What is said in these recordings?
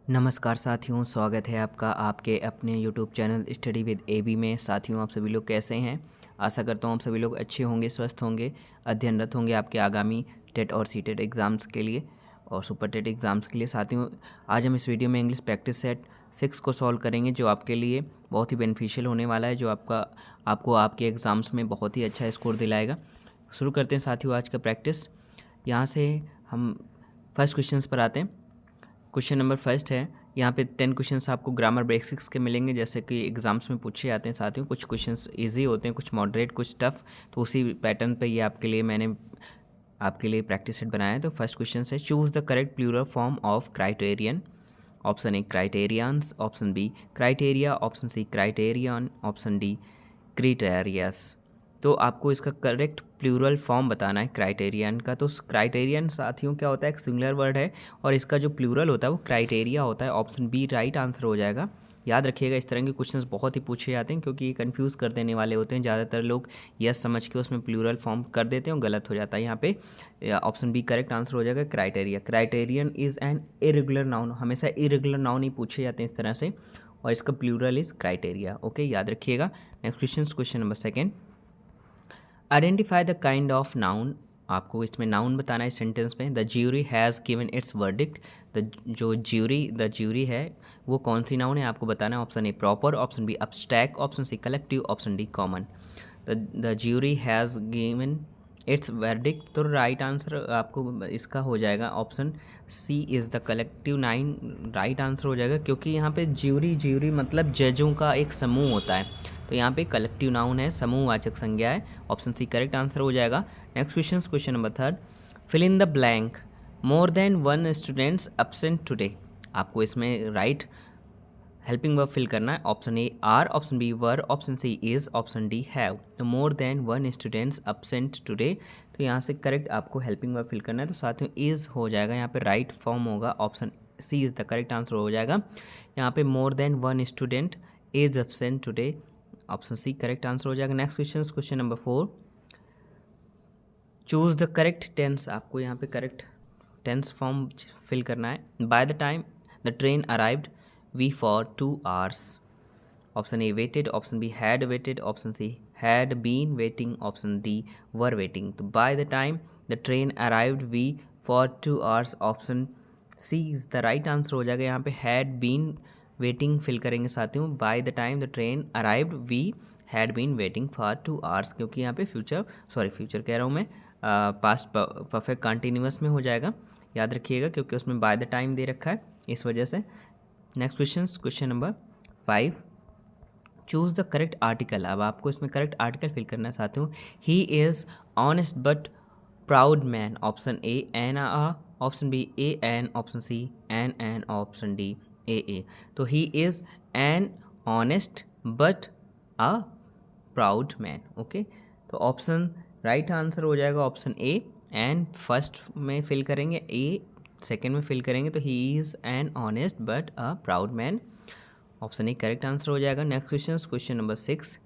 नमस्कार साथियों, स्वागत है आपका आपके अपने YouTube channel study with AB में। साथियों, आप सभी लोग कैसे हैं? आशा करता हूँ आप सभी लोग अच्छे होंगे, स्वस्थ होंगे, अध्ययनरत होंगे आपके आगामी टेट और सीटेट एग्ज़ाम्स के लिए और सुपर टेट एग्ज़ाम्स के लिए। साथियों, आज हम इस वीडियो में इंग्लिश प्रैक्टिस सेट 6 को सॉल्व करेंगे, जो आपके लिए बहुत ही बेनिफिशियल होने वाला है, जो आपको आपके एग्ज़ाम्स में बहुत ही अच्छा स्कोर दिलाएगा। शुरू करते हैं साथियों आज का प्रैक्टिस। यहाँ से हम फर्स्ट क्वेश्चन पर आते हैं। क्वेश्चन नंबर फर्स्ट है, यहाँ पे 10 क्वेश्चंस आपको ग्रामर बेसिक्स के मिलेंगे, जैसे कि एग्जाम्स में पूछे जाते हैं साथियों। कुछ क्वेश्चंस इजी होते हैं, कुछ मॉडरेट, कुछ टफ, तो उसी पैटर्न पे ये मैंने आपके लिए प्रैक्टिस सेट बनाया है। तो फर्स्ट क्वेश्चन है, choose the correct plural form of criterion. Option A criterions, option B criteria, option C criterion, option D criterias. तो आपको इसका करेक्ट प्लूरल फॉर्म बताना है क्राइटेरियन का। तो क्राइटेरियन साथियों क्या होता है, एक सिंगुलर वर्ड है और इसका जो प्लूरल होता है वो क्राइटेरिया होता है। ऑप्शन बी राइट आंसर हो जाएगा। याद रखिएगा, इस तरह के क्वेश्चंस बहुत ही पूछे जाते हैं, क्योंकि ये कंफ्यूज कर देने वाले होते हैं। ज़्यादातर लोग यस समझ के उसमें प्लूरल फॉर्म कर देते हैं और गलत हो जाता है। यहाँ पे ऑप्शन बी करेक्ट आंसर हो जाएगा, criteria. Criterion is an irregular noun. हमेशा इरेगुलर नाउन ही पूछे जाते हैं इस तरह से, और इसका प्लूरल इज़ क्राइटेरिया। ओके, याद रखिएगा। Next question number second, identify the kind of noun. आपको इसमें नाउन बताना है सेंटेंस में। The jury has given its verdict. The jury है वो कौन सी नाउन है आपको बताना है। Option A proper, option B abstract, option C collective, option D common. The jury has given its verdict, तो राइट आंसर आपको इसका हो जाएगा option C is the collective noun. Right answer हो जाएगा, क्योंकि यहाँ पे ज्यूरी मतलब जजों का एक समूह होता है, तो यहाँ पे कलेक्टिव नाउन है, समूहवाचक संज्ञा है। ऑप्शन सी करेक्ट आंसर हो जाएगा। Next question number third, fill in the blank. More than one students absent today. आपको इसमें राइट हेल्पिंग वर्ब फिल करना है। Option A are, option B were, option C is, option D have. तो more than one students absent today, तो यहाँ से correct आपको helping verb fill करना है। तो साथियों इज हो जाएगा, यहाँ पे राइट फॉर्म होगा, option C is the correct answer हो जाएगा। यहाँ पे more than one student is absent today, option C correct answer हो जाएगा। Next question number 4, choose the correct tense. आपको यहाँ पे करेक्ट टेंस फॉर्म फिल करना है। By the time the train arrived we for 2 hours। Option A waited, option B had waited, option C had been waiting, option D were waiting. तो by the time the train arrived we for 2 hours, option C is the right answer हो जाएगा। यहाँ पे had been waiting fill करेंगे साथियों। By the time the train arrived we had been waiting for 2 hours, क्योंकि यहाँ पे future कह रहा हूँ मैं, पास्ट परफेक्ट कंटिन्यूअस में हो जाएगा। याद रखिएगा, क्योंकि उसमें बाय द टाइम दे रखा है, इस वजह से। Next question number 5, choose the correct article. अब आपको इसमें करेक्ट आर्टिकल फिल करना है साथियों। He is honest but proud man. Option A an a, option B a an, option C an, option D a. तो he is an honest but a proud man. Okay, तो option right answer हो जाएगा option A. An first में fill करेंगे, a second में fill करेंगे, तो he is an honest but a proud man, option A correct answer हो जाएगा। Next question number 6,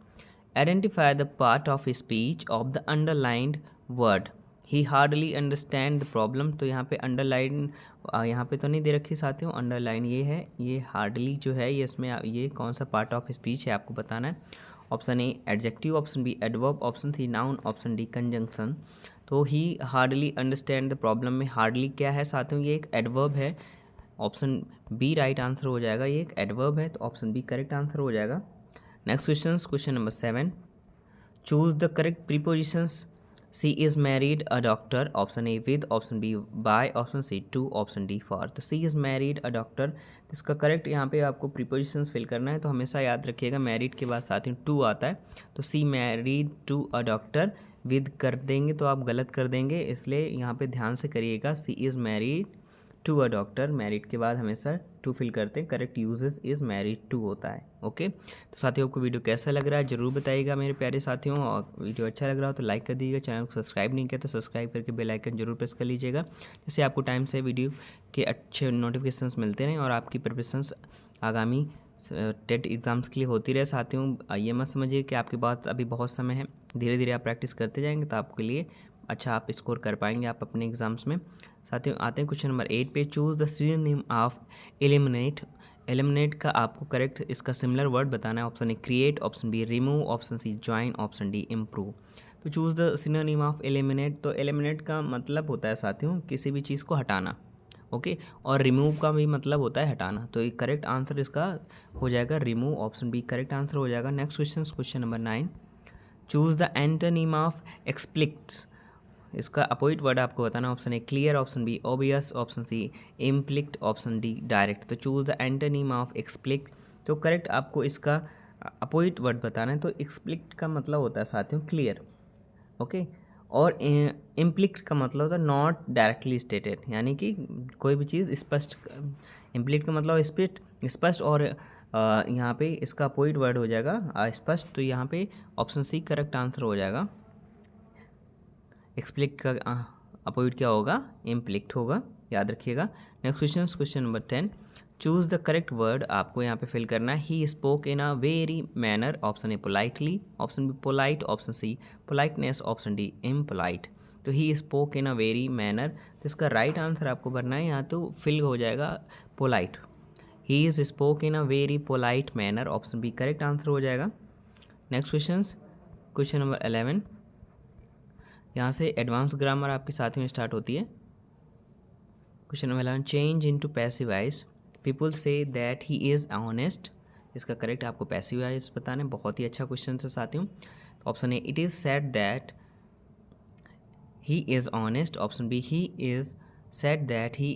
identify the part of speech of the underlined word. He hardly understand the problem. तो यहाँ पे underline यहाँ पे तो नहीं दे रखी साथियों, अंडरलाइन ये है, ये हार्डली जो है ये इसमें ये कौन सा पार्ट ऑफ स्पीच है आपको बताना है। Option A adjective, option B adverb, option C noun, option D conjunction. तो he hardly understand the problem में हार्डली क्या है साथियों, ये एक एडवर्ब है। ऑप्शन बी राइट आंसर हो जाएगा, ये एक एडवर्ब है, तो ऑप्शन बी करेक्ट आंसर हो जाएगा। Next question number 7, choose the correct prepositions. She is married a doctor. Option A with, option B by, option C to, option D for. तो she is married a doctor, इसका correct यहाँ पे आपको prepositions fill करना है। तो हमेशा याद रखिएगा मैरिड के बाद साथ ही टू आता है, तो she married to a doctor with कर देंगे तो आप गलत कर देंगे, इसलिए यहाँ पे ध्यान से करिएगा। She is married to a doctor, married के बाद हमेशा टू फिल करते हैं, correct usages is married to होता है। ओके, तो साथियों आपको वीडियो कैसा लग रहा है ज़रूर बताइएगा मेरे प्यारे साथियों, और वीडियो अच्छा लग रहा हो तो लाइक कर दीजिएगा, चैनल को सब्सक्राइब नहीं किया तो सब्सक्राइब करके बेल आइकन जरूर प्रेस कर लीजिएगा, जिससे आपको टाइम से वीडियो के अच्छे नोटिफिकेशंस मिलते रहें और आपकी प्रिपरेशंस आगामी टेट एग्ज़ाम्स के लिए होती रहे। साथियों ये मत समझिए कि आपके पास अभी बहुत समय है, धीरे धीरे आप प्रैक्टिस करते जाएंगे तो आपके लिए अच्छा आप स्कोर कर पाएंगे आप अपने एग्जाम्स में। साथियों आते हैं क्वेश्चन नंबर 8 पे। Choose the synonym of eliminate. Eliminate का आपको करेक्ट इसका सिमिलर वर्ड बताना है। Option A create, option B remove, option C join, option D improve. तो choose the synonym of eliminate, तो एलिमिनेट का मतलब होता है साथियों किसी भी चीज़ को हटाना, ओके। और रिमूव का भी मतलब होता है हटाना। तो ये करेक्ट आंसर इसका हो जाएगा remove, option B correct answer हो जाएगा। Next question, question number 9। Choose the antonym of explicit. इसका अपोजिट वर्ड आपको बताना। Option A clear, option B obvious, option C implicit, option D direct. तो choose the antonym of explicit, तो correct आपको इसका opposite word बताना है। तो एक्सप्लिक्ट का मतलब होता है साथियों क्लियर, ओके। और इम्प्लिक्ट का मतलब होता है नॉट डायरेक्टली स्टेटेड, यानी कि कोई भी चीज़ स्पष्ट। इम्प्लिक्ट का मतलब स्पष्ट, और यहाँ पे इसका अपोजिट वर्ड हो जाएगा अस्पष्ट। तो यहाँ पे ऑप्शन सी करेक्ट आंसर हो जाएगा। एक्सप्लिक्ट का अपोजिट क्या होगा? इम्प्लिक्ट होगा, याद रखिएगा। Next question, question number 10। Choose the correct word, आपको यहाँ पे फिल करना है। He spoke in a very manner, option A politely, option B polite, option C politeness, option D impolite. तो he spoke in a very manner, तो इसका right answer आपको भरना है, यहाँ तो फिल हो जाएगा polite. He is spoke in a very polite manner, option B correct answer हो जाएगा। Next question, question number 11। यहाँ से एडवांस ग्रामर आपके साथ में स्टार्ट होती है। Question number 11। Change into passive voice. People say that he is honest, इसका करेक्ट आपको पैसिव वॉइस बताना है। बहुत ही अच्छा क्वेश्चन है साथियों। Option A it is said that he is honest, option B he is said that he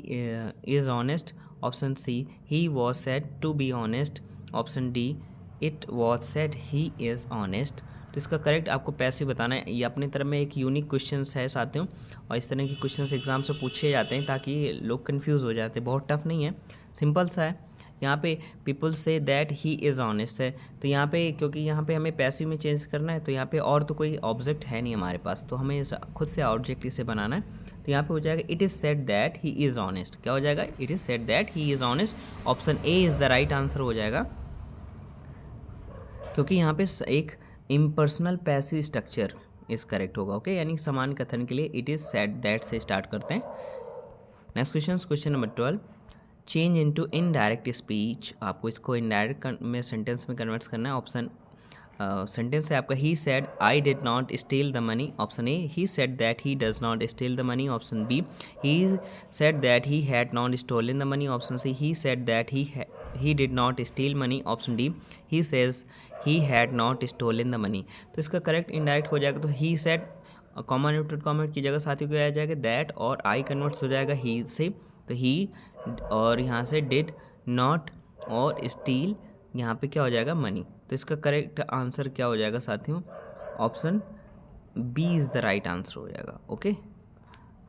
is honest, option C he was said to be honest, option D it was said he is honest. तो इसका correct आपको passive बताना है। ये अपनी तरफ में एक यूनिक क्वेश्चन है साथियों, और इस तरह के क्वेश्चन एग्जाम से पूछे जाते हैं ताकि लोग कंफ्यूज हो जाते हैं। बहुत टफ नहीं है, सिंपल सा है। यहाँ पे people say that he is honest है, तो यहाँ पे क्योंकि यहाँ पे हमें पैसिव में चेंज करना है, तो यहाँ पे और तो कोई ऑब्जेक्ट है नहीं हमारे पास, तो हमें खुद से ऑब्जेक्ट इसे बनाना है। तो यहाँ पे हो जाएगा it is said that he is honest. क्या हो जाएगा? It is said that he is honest, option A is the right answer हो जाएगा। क्योंकि यहाँ पे एक impersonal passive structure is correct होगा, ओके। यानी समान कथन के लिए इट इज़ सेड दैट से स्टार्ट करते हैं। Next question, question number 12। Change into indirect speech, आपको इसको इनडायरेक्ट में सेंटेंस में कन्वर्ट करना है। ऑप्शन सेंटेंस है आपका he said I did not steal the money, option A he said that he does not steal the money, option B he said that he had not stolen the money, option C he said that he did not steal money, option D he says he had not stolen the money. तो इसका correct indirect हो जाएगा। तो he said common neutral comment की जगह साथियों को आ जाएगा दैट, और आई कन्वर्ट्स हो जाएगा ही से, तो ही, और यहाँ से डिड नॉट और स्टील, यहाँ पे क्या हो जाएगा? मनी। तो इसका करेक्ट आंसर क्या हो जाएगा साथियों? Option B is the right answer हो जाएगा, ओके।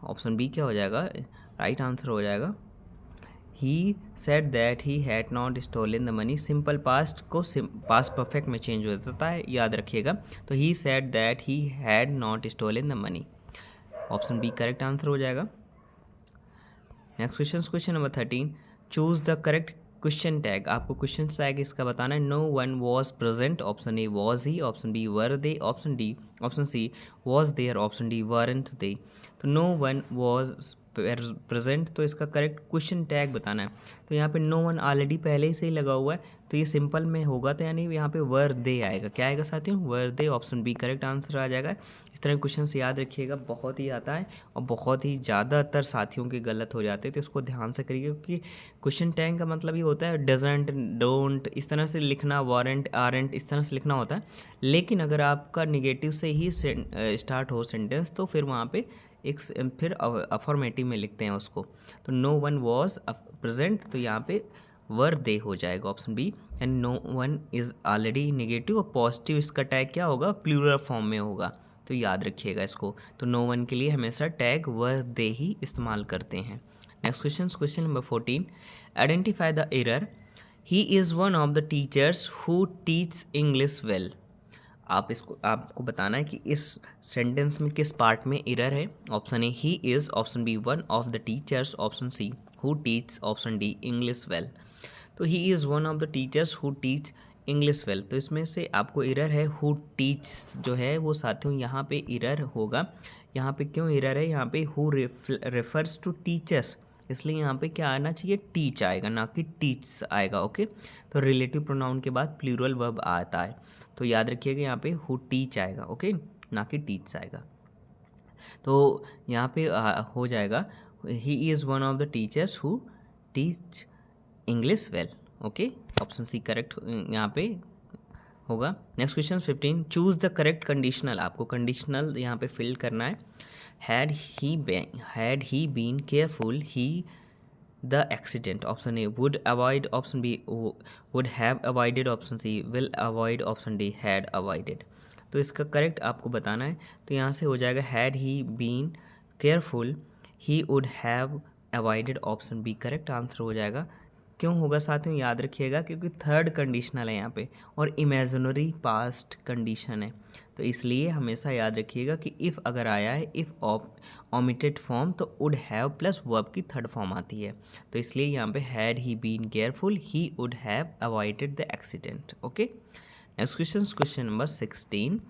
ऑप्शन बी क्या हो जाएगा? राइट आंसर हो जाएगा। He said that he had not stolen the money, simple past को पास्ट परफेक्ट में चेंज हो जाता है, याद रखिएगा। तो he said that he had not stolen the money, option B correct answer हो जाएगा। Next question, question number 13। Choose the correct question tag, आपको क्वेश्चन टैग इसका बताना है। No one was present, option A was he, option B were they, option C was there, option D weren't they. तो no one was present, तो इसका correct question tag बताना है। तो यहाँ पे नो वन ऑलरेडी पहले ही से ही लगा हुआ है, तो ये सिंपल में होगा, तो यानी यहाँ पे वर दे आएगा। क्या आएगा साथियों? वर they, option B correct answer आ जाएगा। इस तरह क्वेश्चन से याद रखिएगा, बहुत ही आता है और बहुत ही ज़्यादातर साथियों के गलत हो जाते हैं, तो इसको ध्यान से करिए, क्योंकि क्वेश्चन टैग का मतलब ये होता है डजंट, डोंट, इस तरह से लिखना, वारंट, आरंट, इस तरह से लिखना होता है। लेकिन अगर आपका निगेटिव से ही स्टार्ट हो सेंटेंस, तो फिर वहाँ पे एक फिर अफॉर्मेटिव में लिखते हैं उसको। तो नो वन वॉज प्रेजेंट, तो यहाँ पे वर दे हो जाएगा, option B. And no one is already negative, और पॉजिटिव इसका टैग क्या होगा? प्लूरल फॉर्म में होगा, तो याद रखिएगा इसको। तो नो वन के लिए हमेशा टैग वर दे ही इस्तेमाल करते हैं। Next question, question number 14। Identify the error. He is one of the teachers who teach English well. आपको बताना है कि इस सेंटेंस में किस पार्ट में एरर है। Option A he is, option B one of the teachers, option C who teach, option D English well. तो he is one of the teachers who teach English well, तो इसमें से आपको error है who teach जो है वो साथियों यहाँ पे एरर होगा। यहाँ पे क्यों एरर है, यहाँ पे हु रेफर्स टू टीचर्स, इसलिए यहाँ पे क्या आना चाहिए, टीच आएगा, ना कि टीच आएगा। ओके, तो रिलेटिव प्रोनाउन के बाद प्लूरल वर्ब आता है, तो याद रखिएगा यहाँ पे हु टीच आएगा। ओके, ना कि टीच आएगा। तो यहाँ पे हो जाएगा he is one of the teachers who teach English well. Okay, option C correct यहाँ पे होगा। Next question 15, choose the correct conditional, आपको कंडीशनल यहाँ पे फिल करना है। Had he been careful he the accident, option A would avoid, option B would have avoided, option C will avoid, option D had avoided. तो इसका correct आपको बताना है। तो यहाँ से हो जाएगा had he been careful he would have avoided, option B correct answer हो जाएगा। क्यों होगा साथियों, याद रखिएगा क्योंकि थर्ड कंडीशनल है यहाँ पे और इमेजिनरी पास्ट कंडीशन है, तो इसलिए हमेशा याद रखिएगा कि इफ़ अगर आया है, इफ़ ओमिटेड फॉर्म तो वुड हैव प्लस वर्ब की थर्ड फॉर्म आती है, तो इसलिए यहाँ पे had he been careful he would have avoided the accident. Okay, next question number 16,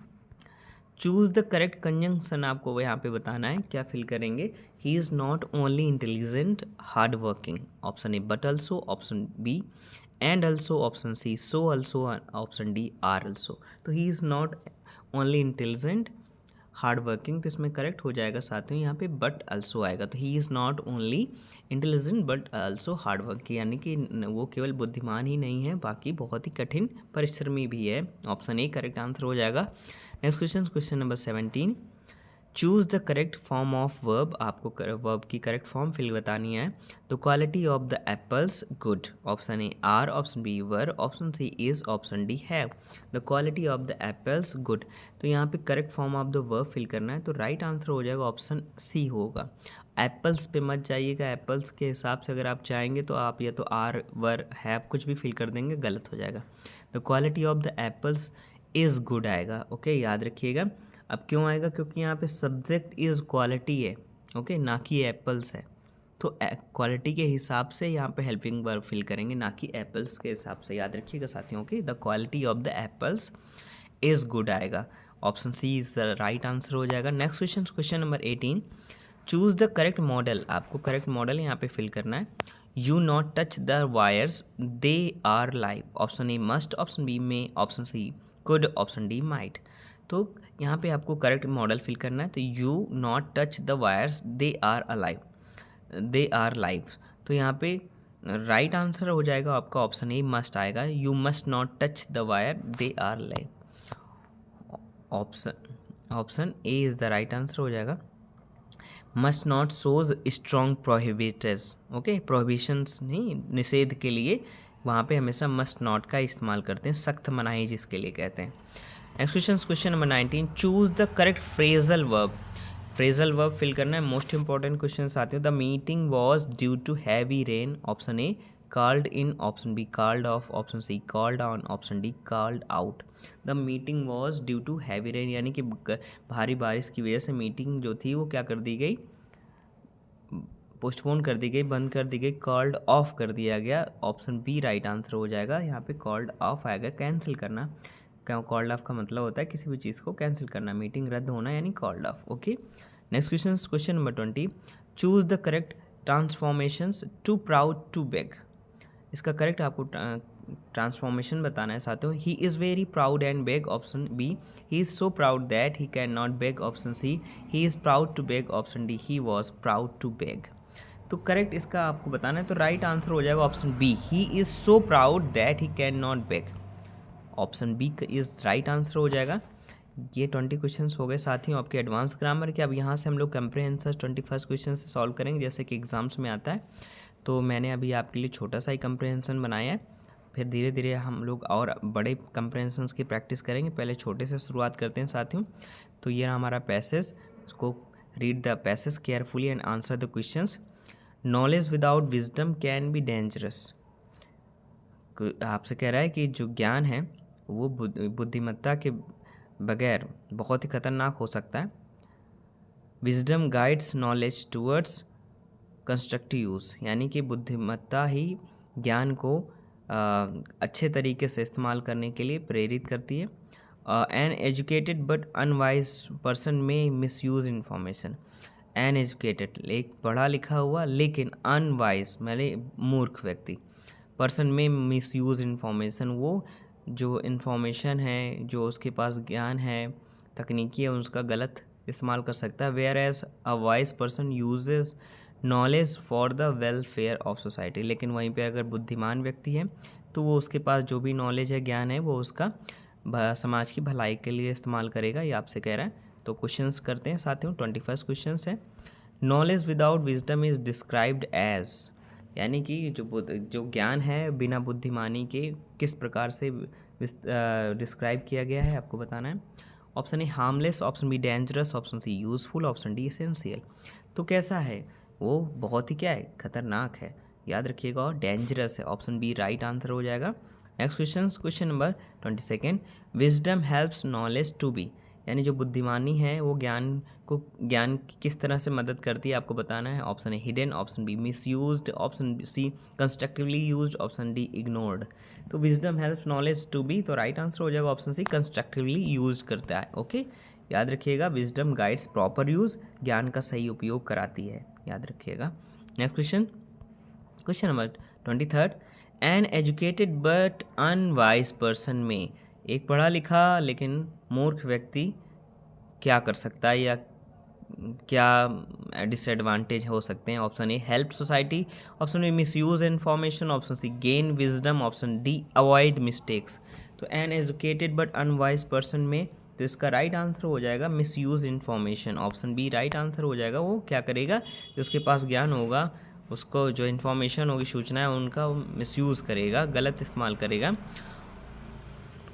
choose the correct conjunction, आपको यहाँ पे बताना है, क्या फिल करेंगे। He is not only intelligent hard working, option A but also, option B and also, option C so also, option D are also. तो he is not only intelligent hard working, तो इसमें correct हो जाएगा साथियों यहाँ पे but also आएगा। तो he is not only intelligent but also hard working, यानी कि वो केवल बुद्धिमान ही नहीं है, बाकी बहुत ही कठिन परिश्रमी भी है। ऑप्शन ए करेक्ट आंसर हो जाएगा। Next question number 17, choose the correct form of verb, आपको वर्ब की करेक्ट फॉर्म फिल बतानी है। The quality of the apples good, option A are, option B were, option C is, option D have. The quality of the apples good, तो यहाँ पे correct form of the verb fill करना है, तो right answer हो जाएगा option सी होगा। Apples पे मत जाइएगा, एप्पल्स के हिसाब से अगर आप चाहेंगे तो आप या तो आर वर हैव कुछ भी फिल कर देंगे, गलत हो जाएगा। The quality of the apples is good आएगा। ओके, याद रखिएगा। अब क्यों आएगा, क्योंकि यहाँ पे सब्जेक्ट इज़ क्वालिटी है, ओके, ना कि एप्पल्स है, तो क्वालिटी के हिसाब से यहाँ पे हेल्पिंग वर्ब फिल करेंगे, ना कि एप्पल्स के हिसाब से, याद रखिएगा साथियों। Okay, the quality of the apples is good आएगा, option C is the right answer हो जाएगा। Next question number 18, choose the correct modal, आपको करेक्ट मॉडल यहाँ पे फिल करना है। You not touch the wires they are live, option A must, option B may, option C could, option D might. तो यहाँ पे आपको करेक्ट मॉडल फिल करना है। तो you not touch the wires they are alive, they are live, तो यहाँ पे राइट आंसर हो जाएगा आपका ऑप्शन ए मस्ट आएगा। You must not touch the wire they are live, option A is the right answer हो जाएगा। Must not shows strong prohibiters, okay, prohibitions नहीं, निषेध के लिए वहाँ पे हमेशा मस्ट नॉट का इस्तेमाल करते हैं, सख्त मनाही जिसके लिए कहते हैं। Next question number 19, choose the correct phrasal verb, phrasal verb fill करना है। मोस्ट इंपॉर्टेंट क्वेश्चन आते हैं। The meeting was due to heavy rain, option A called in, option B called off, option C called on, option D called out. The meeting was due to heavy rain, यानी कि भारी बारिश की वजह से meeting जो थी वो क्या कर दी गई, पोस्टपोन कर दी गई, बंद कर दी गई, कॉल्ड ऑफ कर दिया गया। ऑप्शन बी राइट आंसर हो जाएगा। यहाँ पे कॉल्ड ऑफ आएगा, कैंसिल करना। कॉल्ड ऑफ का मतलब होता है किसी भी चीज़ को कैंसिल करना, मीटिंग रद्द होना यानी called off. Okay, next question number 20, choose the correct transformations too proud to beg, इसका करेक्ट आपको ट्रांसफॉर्मेशन बताना है साथियों। He is very proud and beg, option B he is so proud that he can not beg, option C he is proud to beg, option D he was proud to beg. तो correct इसका आपको बताना है, तो right answer हो जाएगा option B, he is so proud that he can not beg, option B is right answer हो जाएगा। ये 20 क्वेश्चंस हो गए साथियों आपके एडवांस ग्रामर के। अब यहाँ से हम लोग कंप्रीहेंसिव 21 क्वेश्चन से सॉल्व करेंगे, जैसे कि एग्जाम्स में आता है। तो मैंने अभी आपके लिए छोटा सा ही कंप्रीहेंशन बनाया है, फिर धीरे धीरे हम लोग और बड़े कंप्रीहेंशंस की प्रैक्टिस करेंगे। पहले छोटे से शुरुआत करते हैं साथियों। तो ये रहा हमारा पैसेज, उसको read the passage carefully and answer the questions. Knowledge without wisdom can be dangerous, आपसे कह रहा है कि जो ज्ञान है वो बुद्धिमत्ता के बगैर बहुत ही खतरनाक हो सकता है। Wisdom guides knowledge towards constructive use, यानी कि बुद्धिमत्ता ही ज्ञान को अच्छे तरीके से इस्तेमाल करने के लिए प्रेरित करती है। An educated but unwise person may misuse information. An educated एक पढ़ा लिखा हुआ लेकिन अनवाइज मतलब मूर्ख व्यक्ति, person may misuse information वो जो इन्फॉर्मेशन है, जो उसके पास ज्ञान है, तकनीकी है, उसका गलत इस्तेमाल कर सकता है। Whereas a wise person uses knowledge for the welfare of society, लेकिन वहीं पे अगर बुद्धिमान व्यक्ति है तो वो उसके पास जो भी नॉलेज है, ज्ञान है, वो उसका समाज की भलाई के लिए इस्तेमाल करेगा, ये आपसे कह रहा है। तो क्वेश्चंस करते हैं साथियों। 21 क्वेश्चन है, knowledge without wisdom is described as, यानी कि जो ज्ञान है बिना बुद्धिमानी के किस प्रकार से डिस्क्राइब किया गया है, आपको बताना है। Option A harmless, option B dangerous, option C useful, option D essential. तो कैसा है वो, बहुत ही क्या है, खतरनाक है, याद रखिएगा, और डेंजरस है। ऑप्शन बी राइट आंसर हो जाएगा। Next question number 22, wisdom helps knowledge to be, यानी जो बुद्धिमानी है वो ज्ञान की किस तरह से मदद करती है, आपको बताना है। Option A hidden, option B misused, option C constructively used, option D ignored. तो wisdom helps knowledge to be, तो राइट आंसर हो जाएगा ऑप्शन सी कंस्ट्रक्टिवली यूज करता है। ओके, याद रखिएगा, विजडम गाइड्स प्रॉपर यूज, ज्ञान का सही उपयोग कराती है, याद रखिएगा। Next question number 23, N educated but unwise person में, एक पढ़ा लिखा लेकिन मूर्ख व्यक्ति क्या कर सकता है या क्या डिसएडवांटेज हो सकते हैं। Option A help society, option B misuse information, option C gain wisdom, option D avoid mistakes. तो an educated but unwise person may, तो इसका राइट आंसर हो जाएगा misuse information, option B right answer हो जाएगा। वो क्या करेगा, जो उसके पास ज्ञान होगा उसको जो इन्फॉर्मेशन होगी, सूचनाएं, उनका मिसयूज़ करेगा, गलत इस्तेमाल करेगा।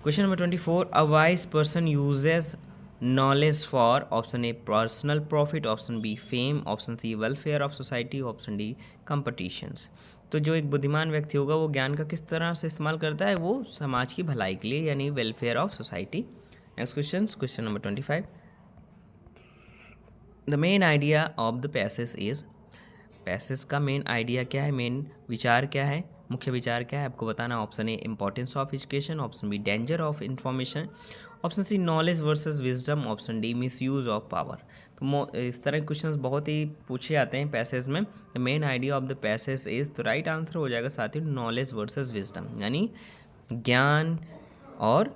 Question number 24, a wise person uses knowledge for, option A personal profit, option B fame, option C welfare of society, option D competitions. तो जो एक बुद्धिमान व्यक्ति होगा वो ज्ञान का किस तरह से इस्तेमाल करता है, वो समाज की भलाई के लिए, यानी welfare of society. Next question number 25, the main idea of the passage is, passage का मेन आइडिया क्या है, मेन विचार क्या है, मुख्य विचार क्या है, आपको बताना। Option A importance of education, option B danger of information, option C knowledge versus wisdom, option D misuse of power. तो इस तरह के क्वेश्चंस बहुत ही पूछे जाते हैं पैसेज में। The main idea of the passage is, तो राइट आंसर हो जाएगा साथियों नॉलेज वर्सेस विजडम, यानी ज्ञान और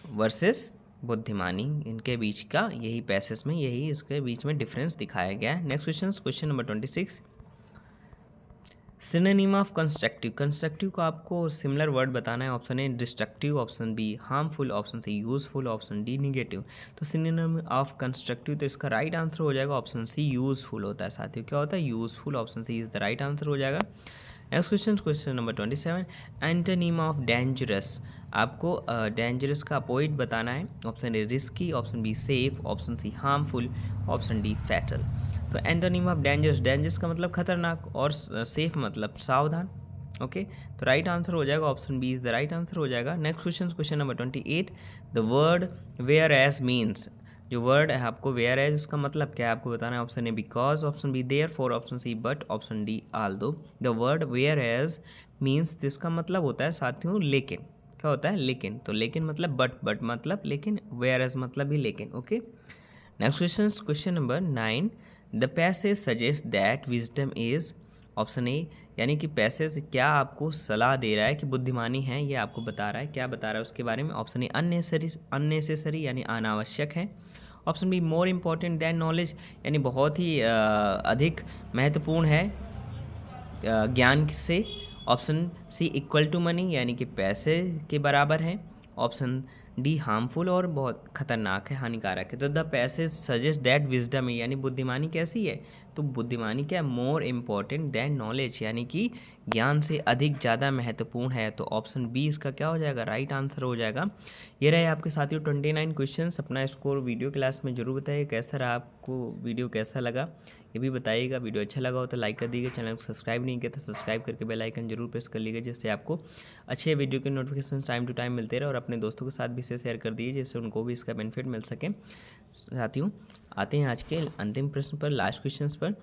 वर्सेस बुद्धिमानी, इनके बीच का यही पैसेज में, यही इसके बीच में डिफरेंस दिखाया गया है। Next question number 26, synonym of constructive, constructive को आपको सिमिलर वर्ड बताना है। Option A destructive, option B harmful, option C useful, option D negative. तो सिनोनिम ऑफ कंस्ट्रक्टिव, तो इसका राइट आंसर हो जाएगा ऑप्शन सी यूजफुल होता है साथियों, क्या होता है, useful, option C is the right answer हो जाएगा। Next question number 27, antonym of dangerous, आपको डेंजरस का अपोजिट बताना है। Option A risky, option B safe, option C harmful, option D fatal. तो एंटोनिम ऑफ डेंजरस, डेंजरस का मतलब खतरनाक और सेफ मतलब सावधान। ओके, तो राइट आंसर हो जाएगा option B is the right answer हो जाएगा। Next question number 28, the word whereas means, जो वर्ड है आपको वेयर एज, उसका मतलब क्या है, आपको बताना है। Option A because, option B therefore, option C but, option D although. The word whereas means, तो इसका मतलब होता है साथियों लेकिन, क्या होता है, लेकिन। तो लेकिन मतलब बट मतलब लेकिन, वेयर एज मतलब भी लेकिन। Okay, next question number 9, the passage suggest that wisdom is, option ए, यानी कि पैसेज क्या आपको सलाह दे रहा है कि बुद्धिमानी है, ये आपको बता रहा है, क्या बता रहा है उसके बारे में। ऑप्शन ए अननेसेसरी यानी अनावश्यक है, option B more important than knowledge, यानी बहुत ही अधिक महत्वपूर्ण है ज्ञान से, option C equal to money, यानी कि पैसे के बराबर है, ऑप्शन डी हार्मफुल और बहुत खतरनाक है, हानिकारक है। तो the passage suggest that wisdom है, यानी बुद्धिमानी कैसी है, तो बुद्धिमानी क्या है, मोर इम्पॉर्टेंट दैन नॉलेज, यानी कि ज्ञान से अधिक ज़्यादा महत्वपूर्ण है। तो ऑप्शन बी इसका क्या हो जाएगा, राइट आंसर हो जाएगा। ये रहे आपके साथियों 29 क्वेश्चंस। अपना स्कोर वीडियो क्लास में जरूर बताइए कैसा रहा, आपको वीडियो कैसा लगा ये भी बताइएगा। वीडियो अच्छा लगा हो तो लाइक कर दीजिए, चैनल को सब्सक्राइब नहीं किया तो सब्सक्राइब करके बेल आइकन जरूर प्रेस कर लीजिए, जिससे आपको अच्छे वीडियो के नोटिफिकेशन टाइम टू टाइम मिलते रहे, और अपने दोस्तों के साथ भी इसे शेयर कर दीजिए जिससे उनको भी इसका बेनिफिट मिल सके। साथियों आते हैं आज के अंतिम प्रश्न पर, लास्ट क्वेश्चन पर।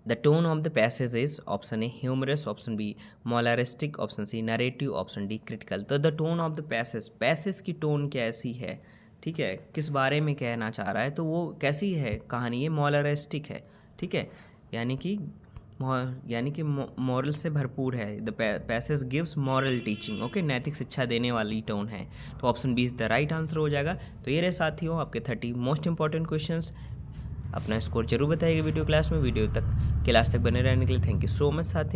The tone of the passage is option A humorous, option B moralistic, option C narrative, option D critical. तो the tone of the passage की टोन कैसी है, ठीक है, किस बारे में कहना चाह रहा है, तो वो कैसी है कहानी, ये मोलरिस्टिक है, ठीक है, यानी कि मॉरल से भरपूर है। The passage gives moral teaching, okay, नैतिक शिक्षा देने वाली टोन है। तो option B is the right answer हो जाएगा। तो ये रहे साथियों आपके 30 मोस्ट इंपॉर्टेंट क्वेश्चंस। अपना स्कोर जरूर बताइएगा वीडियो क्लास में। वीडियो तक के लास्ट तक बने रहने के लिए थैंक यू सो मच साथियों।